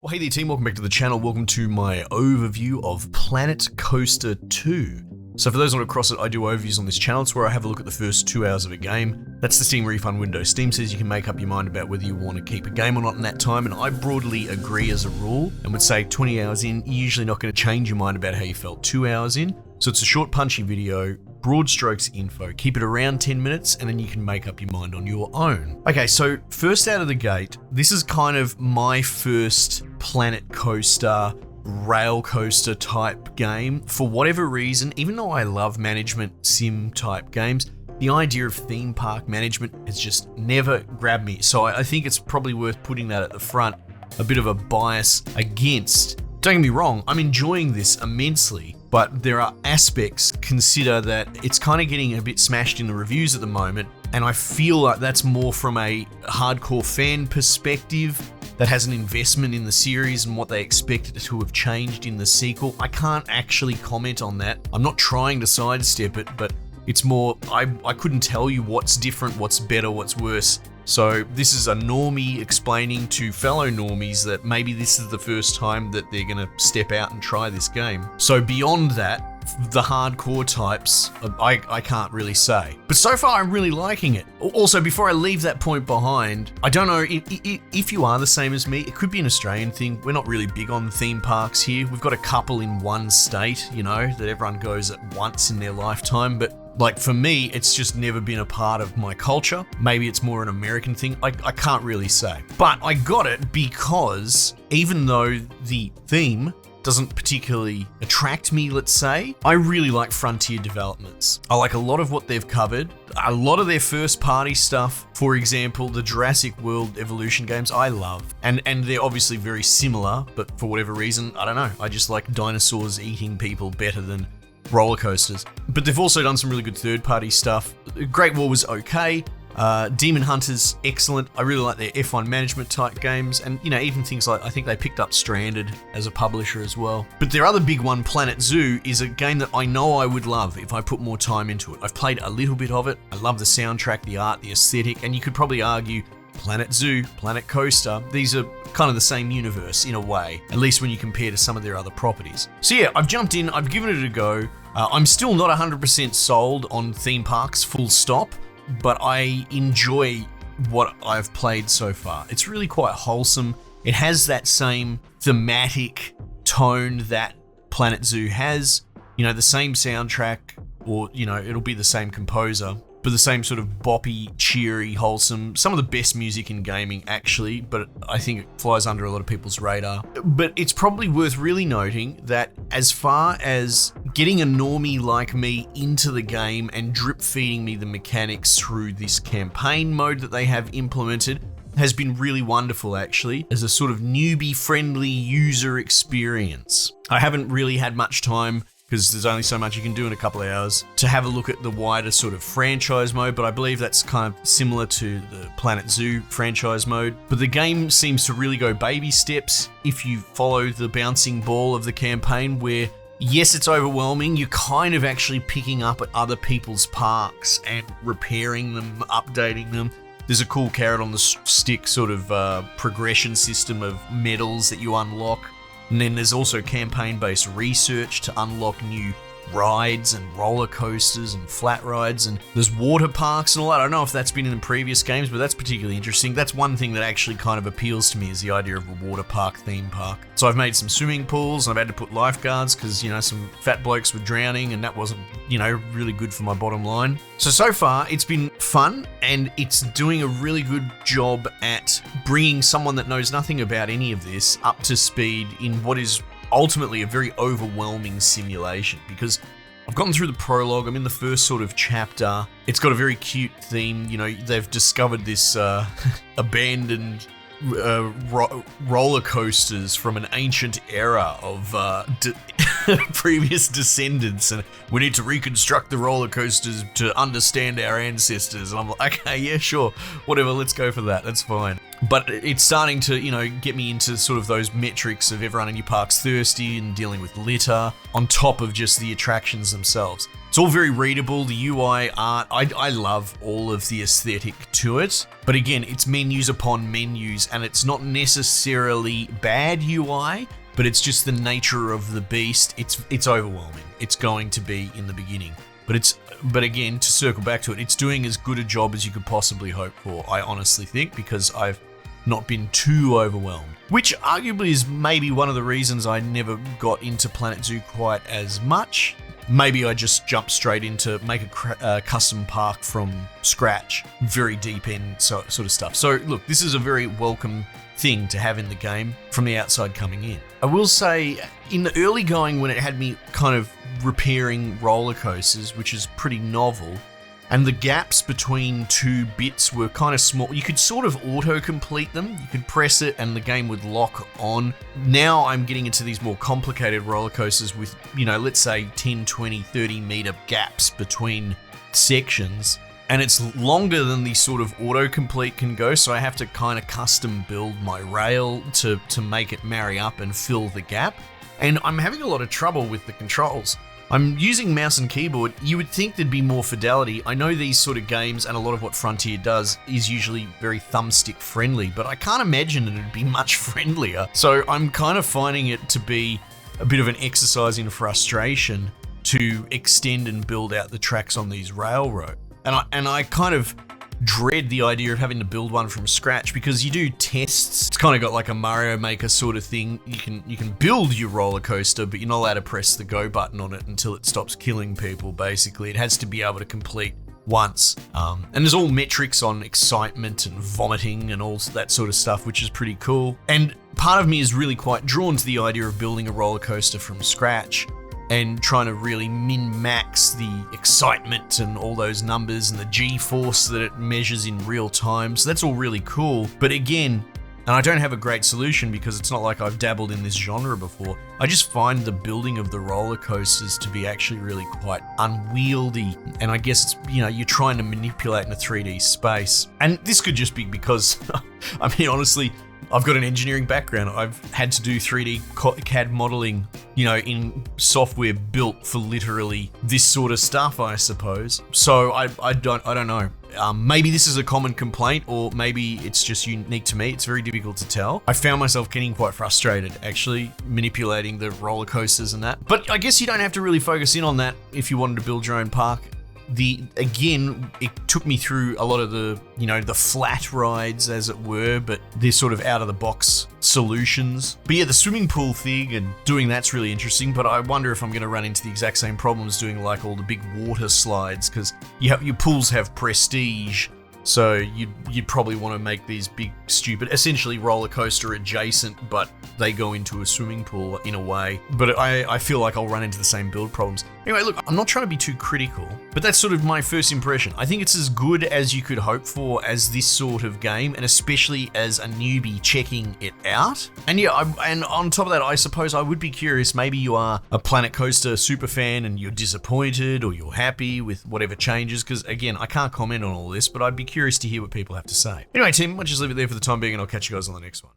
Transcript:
Well, hey there team, welcome back to the channel. Welcome to my overview of Planet Coaster 2. So for those not across it, I do overviews on this channel. It's where I have a look at the first 2 hours of a game. That's the Steam refund window. Steam says you can make up your mind about whether you want to keep a game or not in that time, and I broadly agree as a rule, and would say 20 hours in, you're usually not going to change your mind about how you felt 2 hours in. So it's a short punchy video, broad strokes info, keep it around 10 minutes, and then you can make up your mind on your own. Okay, so first out of the gate, this is kind of my first Planet Coaster, rail coaster type game. For whatever reason, even though I love management sim type games, the idea of theme park management has just never grabbed me. So I think it's probably worth putting that at the front, a bit of a bias against. Don't get me wrong, I'm enjoying this immensely, but there are aspects, consider that it's kind of getting a bit smashed in the reviews at the moment, and I feel like that's more from a hardcore fan perspective that has an investment in the series and what they expect to have changed in the sequel. I can't actually comment on that. I'm not trying to sidestep it, but it's more, I couldn't tell you what's different, what's better, what's worse. So this is a normie explaining to fellow normies that maybe this is the first time that they're gonna step out and try this game. So beyond that, the hardcore types, I can't really say. But so far, I'm really liking it. Also, before I leave that point behind, I don't know if you are the same as me. It could be an Australian thing. We're not really big on theme parks here. We've got a couple in one state, you know, that everyone goes at once in their lifetime. But like for me, it's just never been a part of my culture. Maybe it's more an American thing. I can't really say. But I got it because even though the theme doesn't particularly attract me, let's say, I really like Frontier Developments. I like a lot of what they've covered. A lot of their first party stuff, for example, the Jurassic World Evolution games, I love. And they're obviously very similar, but for whatever reason, I don't know. I just like dinosaurs eating people better than roller coasters. But they've also done some really good third-party stuff. Great War was okay. Demon Hunters, excellent. I really like their F1 management type games, and you know, even things like, I think they picked up Stranded as a publisher as well. But their other big one, Planet Zoo, is a game that I know I would love if I put more time into it. I've played a little bit of it. I love the soundtrack, the art, the aesthetic, and you could probably argue Planet Zoo, Planet Coaster, these are kind of the same universe in a way, at least when you compare to some of their other properties. So yeah, I've jumped in, I've given it a go. I'm still not 100% sold on theme parks, full stop, but I enjoy what I've played so far. It's really quite wholesome. It has that same thematic tone that Planet Zoo has, you know, the same soundtrack, or, you know, it'll be the same composer, but the same sort of boppy, cheery, wholesome, some of the best music in gaming actually, but I think it flies under a lot of people's radar. But it's probably worth really noting that as far as getting a normie like me into the game and drip feeding me the mechanics through this campaign mode that they have implemented has been really wonderful actually, as a sort of newbie friendly user experience. I haven't really had much time, because there's only so much you can do in a couple of hours, to have a look at the wider sort of franchise mode, but I believe that's kind of similar to the Planet Zoo franchise mode. But the game seems to really go baby steps if you follow the bouncing ball of the campaign, where yes, it's overwhelming, you're kind of actually picking up at other people's parks and repairing them, updating them. There's a cool carrot on the stick sort of progression system of medals that you unlock. And then there's also campaign-based research to unlock new rides and roller coasters and flat rides, and there's water parks and all that. I don't know if that's been in the previous games, but that's particularly interesting. That's one thing that actually kind of appeals to me, is the idea of a water park theme park. So I've made some swimming pools, and I've had to put lifeguards because, you know, some fat blokes were drowning, and that wasn't, you know, really good for my bottom line. So far it's been fun, and it's doing a really good job at bringing someone that knows nothing about any of this up to speed in what is ultimately a very overwhelming simulation, because I've gotten through the prologue. I'm in the first sort of chapter. It's got a very cute theme. You know, they've discovered this abandoned roller coasters from an ancient era of previous descendants, and we need to reconstruct the roller coasters to understand our ancestors. And I'm like, okay, yeah, sure, whatever, let's go for that, that's fine. But it's starting to, you know, get me into sort of those metrics of everyone in your park's thirsty and dealing with litter, on top of just the attractions themselves. It's all very readable, the UI art, I love all of the aesthetic to it. But again, it's menus upon menus, and it's not necessarily bad UI, but it's just the nature of the beast. It's overwhelming. It's going to be in the beginning. But again, to circle back to it, it's doing as good a job as you could possibly hope for, I honestly think, because I've not been too overwhelmed. Which arguably is maybe one of the reasons I never got into Planet Zoo quite as much. Maybe I just jumped straight into make a custom park from scratch, very deep end sort of stuff. So look, this is a very welcome thing to have in the game from the outside coming in. I will say, in the early going when it had me kind of repairing roller coasters, which is pretty novel, and the gaps between two bits were kind of small. You could sort of auto-complete them. You could press it and the game would lock on. Now I'm getting into these more complicated roller coasters with, let's say 10, 20, 30 meter gaps between sections. And it's longer than the sort of autocomplete can go, so I have to kind of custom build my rail to make it marry up and fill the gap. And I'm having a lot of trouble with the controls. I'm using mouse and keyboard. You would think there'd be more fidelity. I know these sort of games and a lot of what Frontier does is usually very thumbstick friendly, but I can't imagine it'd be much friendlier. So I'm kind of finding it to be a bit of an exercise in frustration to extend and build out the tracks on these railroads. And I kind of dread the idea of having to build one from scratch, because you do tests. It's kind of got like a Mario Maker sort of thing. You can build your roller coaster, but you're not allowed to press the go button on it until it stops killing people, basically. It has to be able to complete once. And there's all metrics on excitement and vomiting and all that sort of stuff, which is pretty cool. And part of me is really quite drawn to the idea of building a roller coaster from scratch and trying to really min-max the excitement and all those numbers and the G-force that it measures in real time. So that's all really cool. But again, and I don't have a great solution because it's not like I've dabbled in this genre before, I just find the building of the roller coasters to be actually really quite unwieldy. And I guess it's, you're trying to manipulate in a 3D space. And this could just be because, honestly, I've got an engineering background. I've had to do 3D CAD modeling, in software built for literally this sort of stuff, I suppose. So I don't know. Maybe this is a common complaint, or maybe it's just unique to me. It's very difficult to tell. I found myself getting quite frustrated, actually, manipulating the roller coasters and that. But I guess you don't have to really focus in on that if you wanted to build your own park. Again, it took me through a lot of the flat rides, as it were, but they're sort of out of the box solutions. But yeah, the swimming pool thing and doing that's really interesting, but I wonder if I'm going to run into the exact same problems doing like all the big water slides, because your pools have prestige. So you'd probably want to make these big, stupid, essentially roller coaster adjacent, but they go into a swimming pool in a way. But I feel like I'll run into the same build problems. Anyway, look, I'm not trying to be too critical, but that's sort of my first impression. I think it's as good as you could hope for as this sort of game, and especially as a newbie checking it out. And yeah, and on top of that, I suppose I would be curious, maybe you are a Planet Coaster super fan and you're disappointed or you're happy with whatever changes, because again, I can't comment on all this, but I'd be curious to hear what people have to say. Anyway, team, I'll just leave it there for the time being, and I'll catch you guys on the next one.